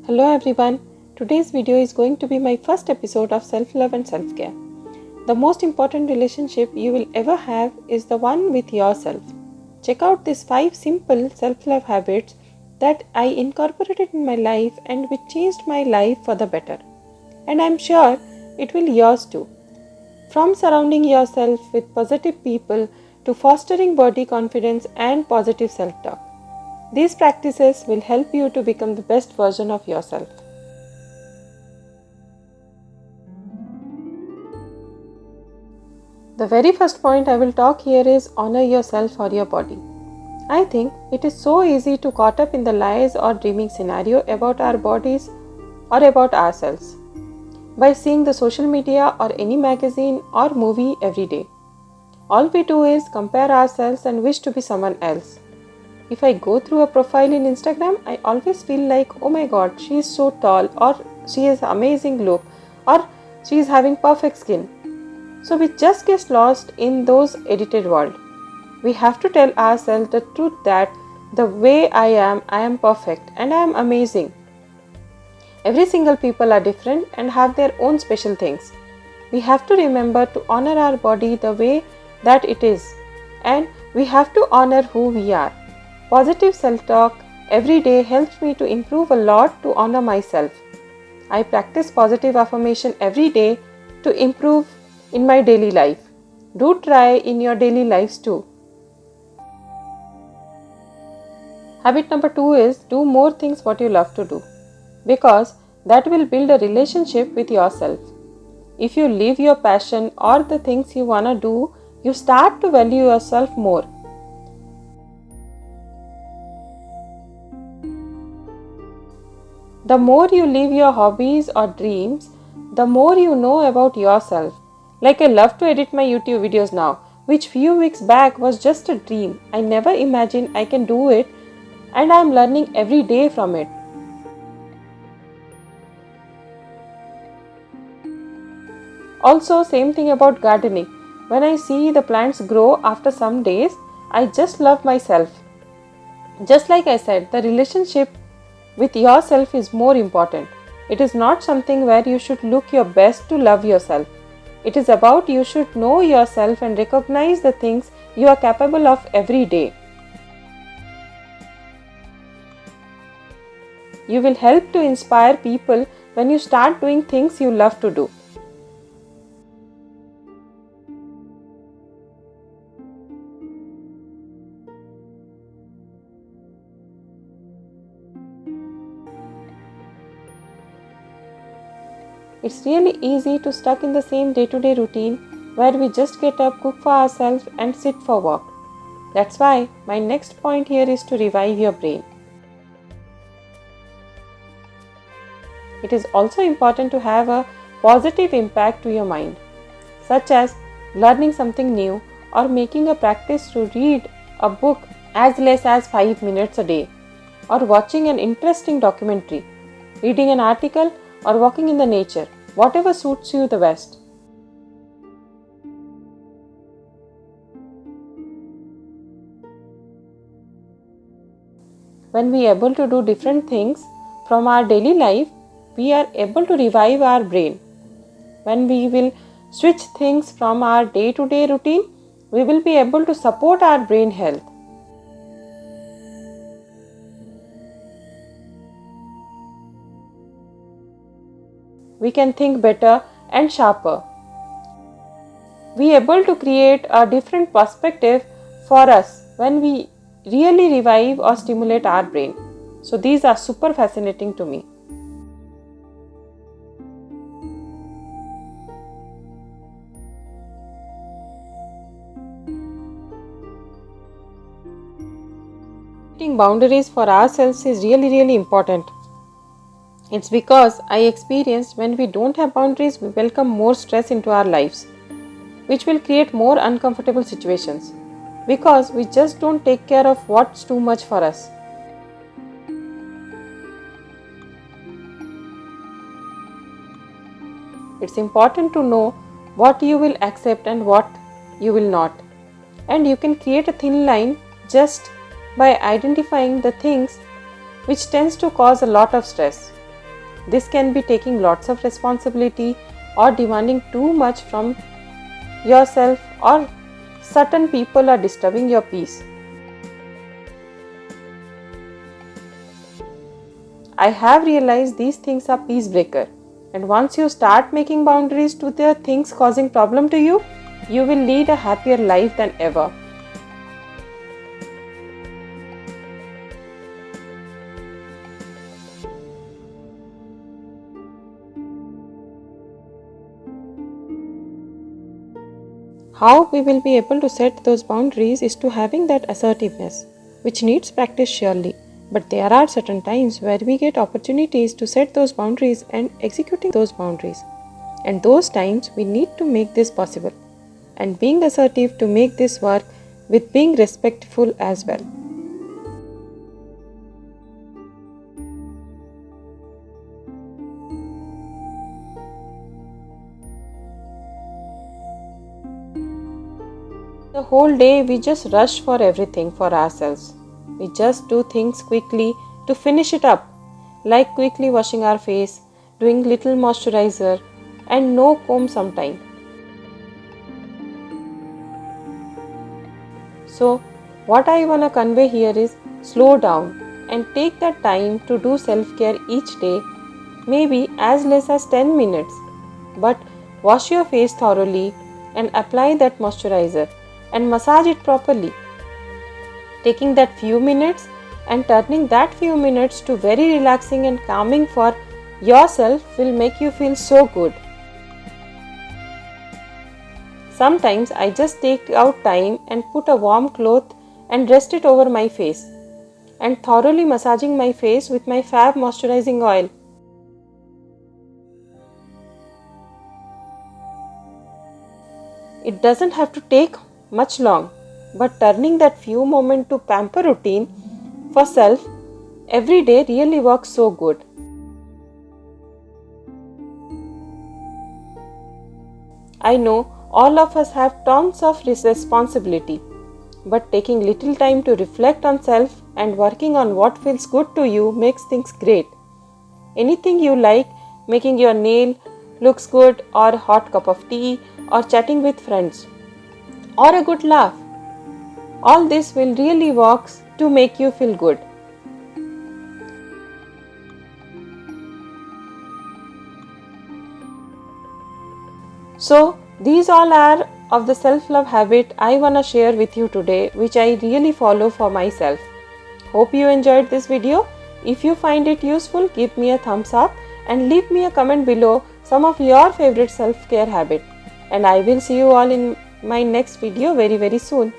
Hello everyone. Today's video is going to be my first episode of self-love and self-care. The most important relationship you will ever have is the one with yourself. Check out these 5 simple self-love habits that I incorporated in my life and which changed my life for the better. And I'm sure it will yours too. From surrounding yourself with positive people to fostering body confidence and positive self-talk. These practices will help you to become the best version of yourself. The very first point I will talk here is honor yourself or your body. I think it is so easy to caught up in the lies or dreaming scenario about our bodies or about ourselves by seeing the social media or any magazine or movie every day. All we do is compare ourselves and wish to be someone else. If I go through a profile in Instagram, I always feel like, oh my god, she is so tall, or she has amazing look, or she is having perfect skin. So we just get lost in those edited world. We have to tell ourselves the truth that the way I am perfect and I am amazing. Every single people are different and have their own special things. We have to remember to honor our body the way that it is, and we have to honor who we are. Positive self-talk every day helps me to improve a lot to honor myself. I practice positive affirmation every day to improve in my daily life. Do try in your daily lives too. Habit number 2 is do more things what you love to do, because that will build a relationship with yourself. If you live your passion or the things you wanna do, you start to value yourself more. The more you live your hobbies or dreams, the more you know about yourself. Like I love to edit my YouTube videos now, which few weeks back was just a dream. I never imagined I can do it, and I am learning every day from it. Also, same thing about gardening. When I see the plants grow after some days, I just love myself. Just like I said, the relationship with yourself is more important. It is not something where you should look your best to love yourself. It is about you should know yourself and recognize the things you are capable of every day. You will help to inspire people when you start doing things you love to do. It's really easy to stuck in the same day-to-day routine where we just get up, cook for ourselves and sit for work. That's why my next point here is to revive your brain. It is also important to have a positive impact to your mind, such as learning something new or making a practice to read a book as less as 5 minutes a day, or watching an interesting documentary, reading an article or walking in the nature, whatever suits you the best. When we are able to do different things from our daily life, we are able to revive our brain. When we will switch things from our day-to-day routine, we will be able to support our brain health. We can think better and sharper. We are able to create a different perspective for us when we really revive or stimulate our brain. So these are super fascinating to me. Setting boundaries for ourselves is really important. It's because I experienced when we don't have boundaries, we welcome more stress into our lives, which will create more uncomfortable situations because we just don't take care of what's too much for us. It's important to know what you will accept and what you will not. And you can create a thin line just by identifying the things which tends to cause a lot of stress. This can be taking lots of responsibility or demanding too much from yourself, or certain people are disturbing your peace. I have realized these things are peace breaker, and once you start making boundaries to the things causing problem to you, you will lead a happier life than ever. How we will be able to set those boundaries is to having that assertiveness, which needs practice surely. But there are certain times where we get opportunities to set those boundaries and executing those boundaries. And those times we need to make this possible. And being assertive to make this work with being respectful as well. The whole day we just rush for everything for ourselves. We just do things quickly to finish it up, like quickly washing our face, doing little moisturizer, and no comb sometime. So, what I wanna convey here is slow down and take that time to do self care each day, maybe as less as 10 minutes. But wash your face thoroughly and apply that moisturizer and massage it properly. Taking that few minutes and turning that few minutes to very relaxing and calming for yourself will make you feel so good. Sometimes I just take out time and put a warm cloth and rest it over my face and thoroughly massaging my face with my Fab moisturizing oil. It doesn't have to take much long, but turning that few moments to pamper routine for self every day really works so good. I know all of us have tons of responsibility, but taking little time to reflect on self and working on what feels good to you makes things great. Anything you like, making your nail looks good, or a hot cup of tea, or chatting with friends, or a good laugh. All this will really work to make you feel good. So, these all are of the self-love habit I wanna share with you today, which I really follow for myself. Hope you enjoyed this video. If you find it useful, give me a thumbs up and leave me a comment below some of your favorite self-care habit. And I will see you all in my next video very soon.